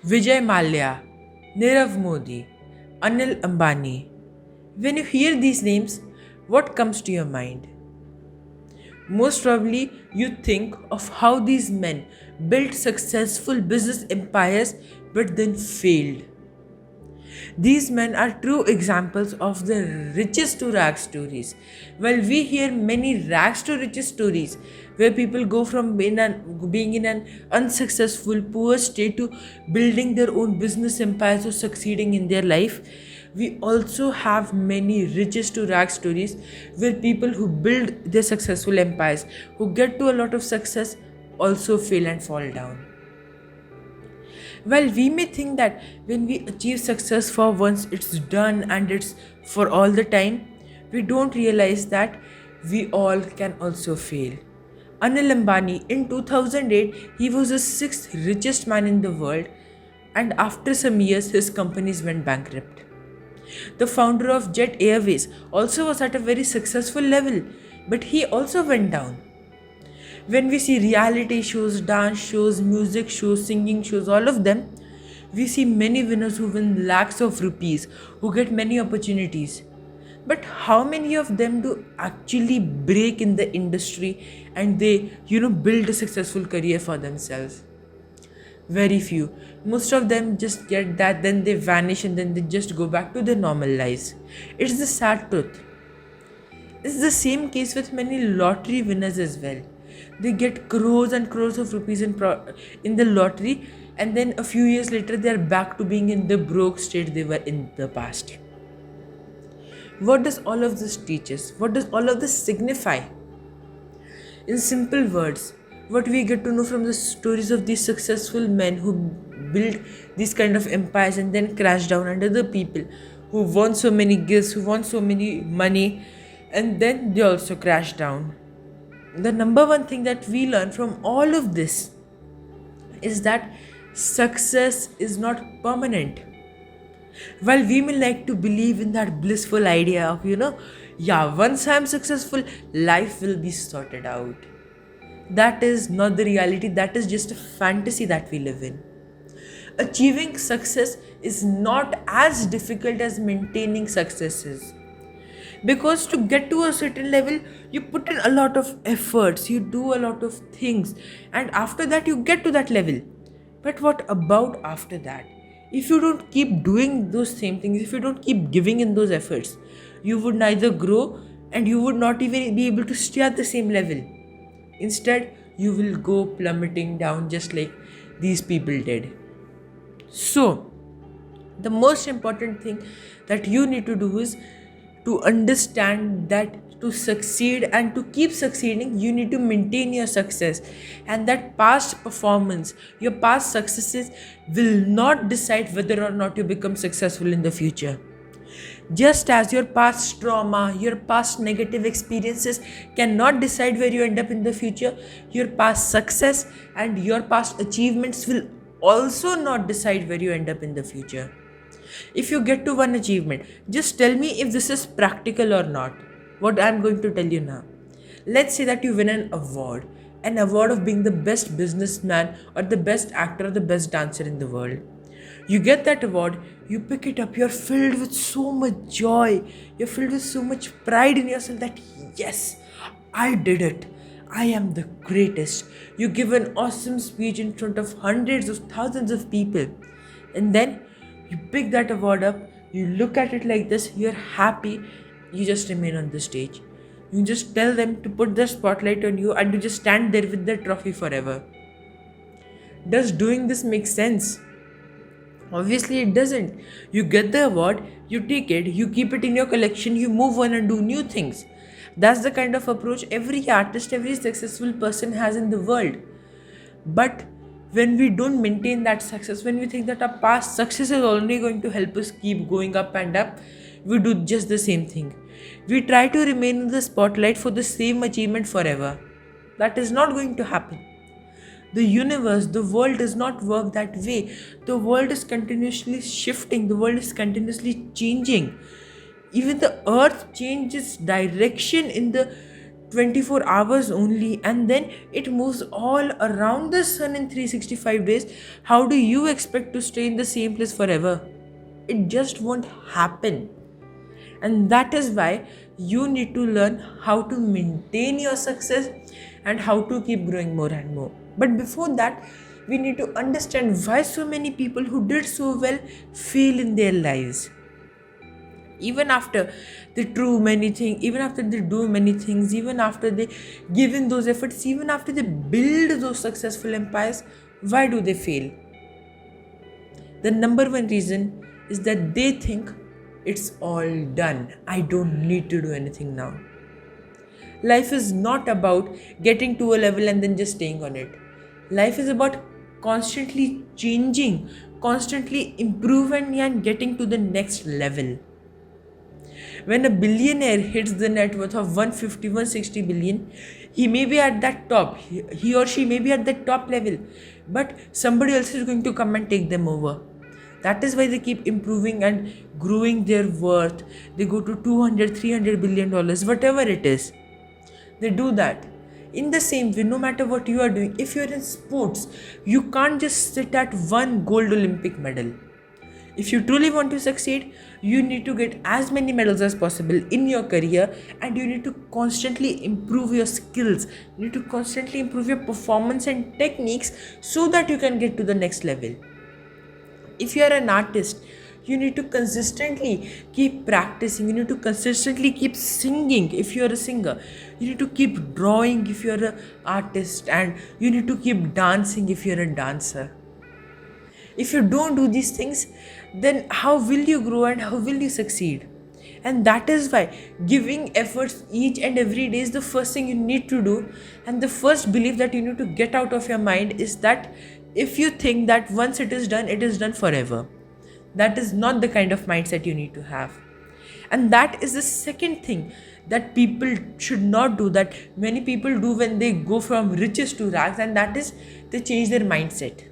Vijay Mallya, Nirav Modi, Anil Ambani. When you hear these names, what comes to your mind? Most probably, you think of how these men built successful business empires but then failed. These men are true examples of the richest to rags stories. While we hear many rags to riches stories where people go from being in an unsuccessful, poor state to building their own business empires or succeeding in their life, we also have many riches to rags stories where people who build their successful empires, who get to a lot of success, also fail and fall down. Well, we may think that when we achieve success for once, it's done and it's for all the time. We don't realize that we all can also fail. Anil Ambani in 2008, he was the sixth richest man in the world, and after some years, his companies went bankrupt. The founder of Jet Airways also was at a very successful level, but he also went down. When we see reality shows, dance shows, music shows, singing shows, all of them, we see many winners who win lakhs of rupees, who get many opportunities. But how many of them do actually break in the industry and they, build a successful career for themselves? Very few. Most of them just get that, then they vanish and then they just go back to their normal lives. It's the sad truth. It's the same case with many lottery winners as well. They get crores and crores of rupees in the lottery, and then a few years later they are back to being in the broke state they were in the past. What does all of this teach us? What does all of this signify? In simple words, what we get to know from the stories of these successful men who built these kind of empires and then crash down under the people who won so many gifts, who won so many money, and then they also crash down. The number one thing that we learn from all of this is that success is not permanent. While we may like to believe in that blissful idea of, once I'm successful, life will be sorted out. That is not the reality, that is just a fantasy that we live in. Achieving success is not as difficult as maintaining success is. Because to get to a certain level, you put in a lot of efforts, you do a lot of things, and after that, you get to that level. But what about after that? If you don't keep doing those same things, if you don't keep giving in those efforts, you would neither grow and you would not even be able to stay at the same level. Instead, you will go plummeting down just like these people did. So, the most important thing that you need to do is to understand that to succeed and to keep succeeding, you need to maintain your success, and that past performance, your past successes will not decide whether or not you become successful in the future. Just as your past trauma, your past negative experiences cannot decide where you end up in the future, your past success and your past achievements will also not decide where you end up in the future. If you get to one achievement, just tell me if this is practical or not. What I'm going to tell you now. Let's say that you win an award of being the best businessman or the best actor or the best dancer in the world. You get that award, you pick it up, you're filled with so much joy, you're filled with so much pride in yourself that yes, I did it. I am the greatest. You give an awesome speech in front of hundreds of thousands of people. And then you pick that award up, you look at it like this, you're happy, you just remain on the stage. You just tell them to put the spotlight on you and you just stand there with the trophy forever. Does doing this make sense? Obviously, it doesn't. You get the award, you take it, you keep it in your collection, you move on and do new things. That's the kind of approach every artist, every successful person has in the world. But when we don't maintain that success, when we think that our past success is only going to help us keep going up and up, we do just the same thing. We try to remain in the spotlight for the same achievement forever. That is not going to happen. The universe, the world does not work that way. The world is continuously shifting, the world is continuously changing. Even the earth changes direction in the 24 hours only, and then it moves all around the sun in 365 days. How do you expect to stay in the same place forever? It just won't happen. And that is why you need to learn how to maintain your success and how to keep growing more and more. But before that, we need to understand why so many people who did so well fail in their lives. Even after they do many things, even after they do many things, even after they give in those efforts, even after they build those successful empires, why do they fail? The number one reason is that they think it's all done. I don't need to do anything now. Life is not about getting to a level and then just staying on it. Life is about constantly changing, constantly improving and getting to the next level. When a billionaire hits the net worth of 150, 160 billion, he may be at that top. He or she may be at that top level, but somebody else is going to come and take them over. That is why they keep improving and growing their worth. They go to 200, 300 billion dollars, whatever it is. They do that. In the same way, no matter what you are doing, if you are in sports, you can't just sit at one gold Olympic medal. If you truly want to succeed, you need to get as many medals as possible in your career, and you need to constantly improve your skills. You need to constantly improve your performance and techniques so that you can get to the next level. If you are an artist, you need to consistently keep practicing. You need to consistently keep singing if you are a singer. You need to keep drawing if you are an artist, and you need to keep dancing if you are a dancer. If you don't do these things, then how will you grow and how will you succeed? And that is why giving efforts each and every day is the first thing you need to do. And the first belief that you need to get out of your mind is that if you think that once it is done forever. That is not the kind of mindset you need to have. And that is the second thing that people should not do, that many people do when they go from riches to rags, and that is they change their mindset.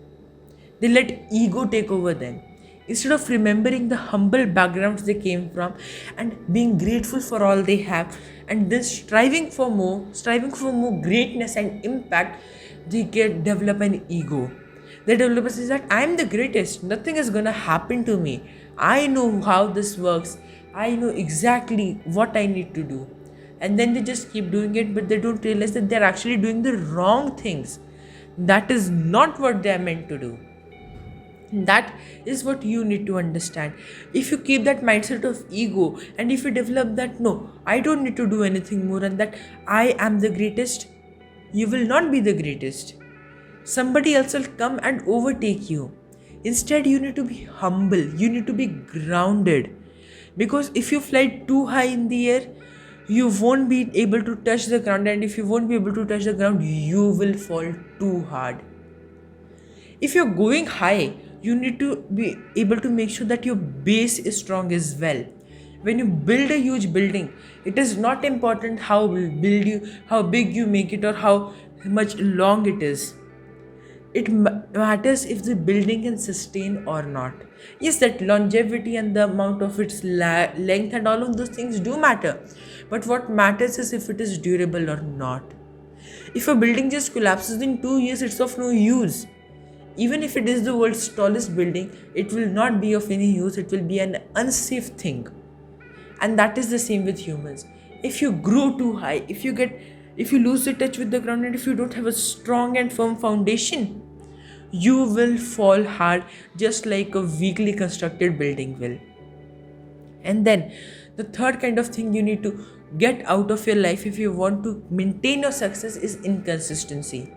They let ego take over them. Instead of remembering the humble backgrounds they came from and being grateful for all they have, and then striving for more greatness and impact, they develop an ego. They develop says that I am the greatest. Nothing is gonna happen to me. I know how this works. I know exactly what I need to do. And then they just keep doing it, but they don't realize that they're actually doing the wrong things. That is not what they are meant to do. That is what you need to understand. If you keep that mindset of ego, and if you develop that, no, I don't need to do anything more, and that I am the greatest, you will not be the greatest. Somebody else will come and overtake you. Instead, you need to be humble. You need to be grounded. Because if you fly too high in the air, you won't be able to touch the ground, and if you won't be able to touch the ground, you will fall too hard. If you're going high, you need to be able to make sure that your base is strong as well. When you build a huge building, it is not important how big you make it or how much long it is. It matters if the building can sustain or not. Yes, that longevity and the amount of its length and all of those things do matter. But what matters is if it is durable or not. If a building just collapses in 2 years, it's of no use. Even if it is the world's tallest building, it will not be of any use. It will be an unsafe thing. And that is the same with humans. If you grow too high, if you lose the touch with the ground, and if you don't have a strong and firm foundation, you will fall hard, just like a weakly constructed building will. And then the third kind of thing you need to get out of your life if you want to maintain your success is inconsistency.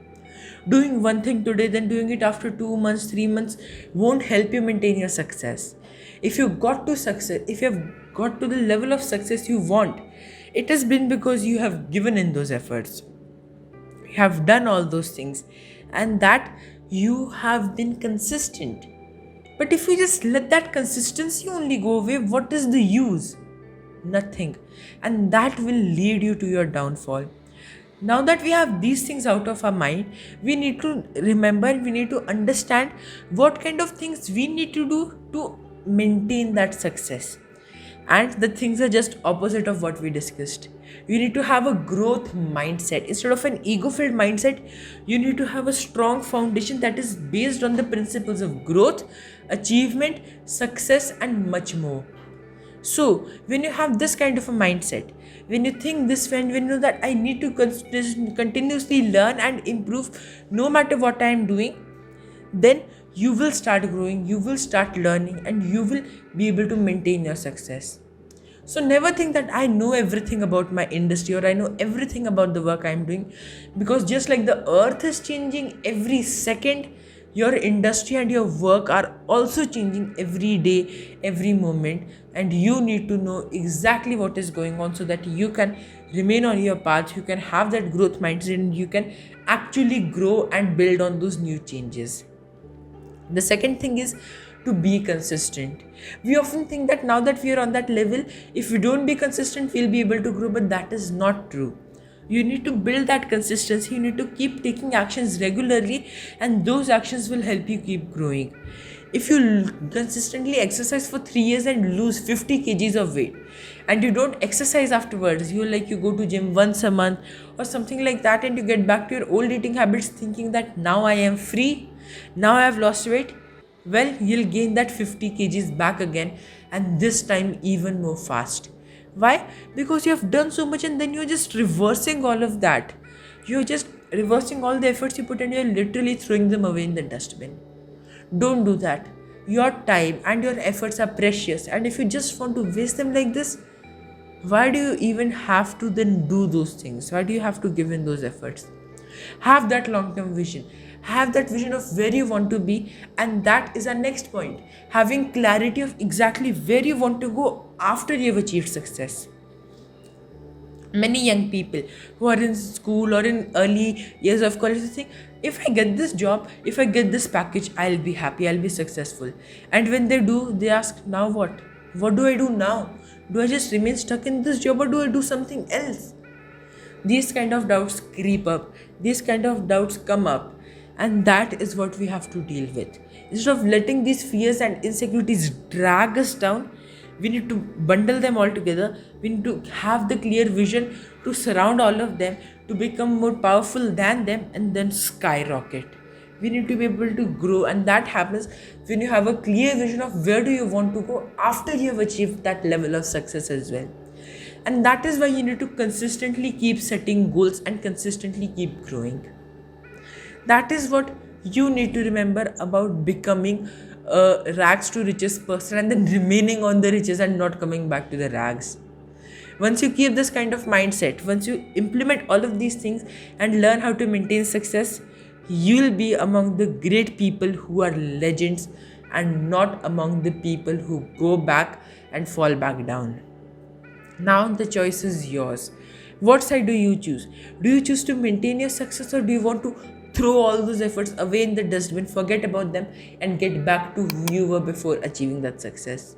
Doing one thing today, then doing it after 2 months, 3 months won't help you maintain your success. If you got to success, if you have got to the level of success you want, it has been because you have given in those efforts. You have done all those things, and that you have been consistent. But if you just let that consistency only go away, what is the use? Nothing. And that will lead you to your downfall. Now that we have these things out of our mind, we need to remember, we need to understand what kind of things we need to do to maintain that success. And the things are just opposite of what we discussed. You need to have a growth mindset instead of an ego filled mindset. You need to have a strong foundation that is based on the principles of growth, achievement, success, and much more. So, when you have this kind of a mindset, when you think this way, and when you know that I need to continuously learn and improve no matter what I am doing, then you will start growing, you will start learning, and you will be able to maintain your success. So never think that I know everything about my industry or I know everything about the work I'm doing, because just like the earth is changing every second, your industry and your work are also changing every day, every moment, and you need to know exactly what is going on so that you can remain on your path, you can have that growth mindset, and you can actually grow and build on those new changes. The second thing is to be consistent. We often think that now that we are on that level, if we don't be consistent, we'll be able to grow, but that is not true. You need to build that consistency, you need to keep taking actions regularly, and those actions will help you keep growing. If you consistently exercise for 3 years and lose 50 kgs of weight, and you don't exercise afterwards, you go to gym once a month or something like that, and you get back to your old eating habits thinking that now I am free, now I have lost weight, well, you'll gain that 50 kgs back again, and this time even more fast. Why? Because you have done so much and then you're just reversing all of that. You're just reversing all the efforts you put and you're literally throwing them away in the dustbin. Don't do that. Your time and your efforts are precious, and if you just want to waste them like this, why do you even have to then do those things? Why do you have to give in those efforts? Have that long-term vision. Have that vision of where you want to be, and that is our next point. Having clarity of exactly where you want to go after you have achieved success. Many young people who are in school or in early years of college, they think, if I get this job, if I get this package, I'll be happy, I'll be successful. And when they do, they ask, now what? What do I do now? Do I just remain stuck in this job or do I do something else? These kind of doubts creep up, these kind of doubts come up, and that is what we have to deal with. Instead of letting these fears and insecurities drag us down, we need to bundle them all together. We need to have the clear vision to surround all of them, to become more powerful than them, and then skyrocket. We need to be able to grow, and that happens when you have a clear vision of where do you want to go after you have achieved that level of success as well. And that is why you need to consistently keep setting goals and consistently keep growing. That is what you need to remember about becoming a rags to riches person and then remaining on the riches and not coming back to the rags. Once you keep this kind of mindset, once you implement all of these things and learn how to maintain success, you'll be among the great people who are legends and not among the people who go back and fall back down. Now the choice is yours. What side do you choose? Do you choose to maintain your success, or do you want to throw all those efforts away in the dustbin, forget about them, and get back to who you were before achieving that success?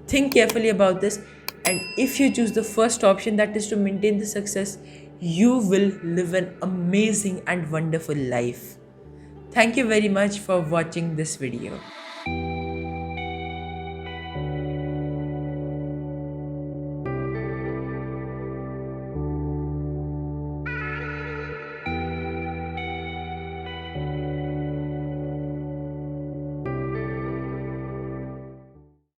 Think carefully about this, and if you choose the first option, that is to maintain the success, you will live an amazing and wonderful life. Thank you very much for watching this video.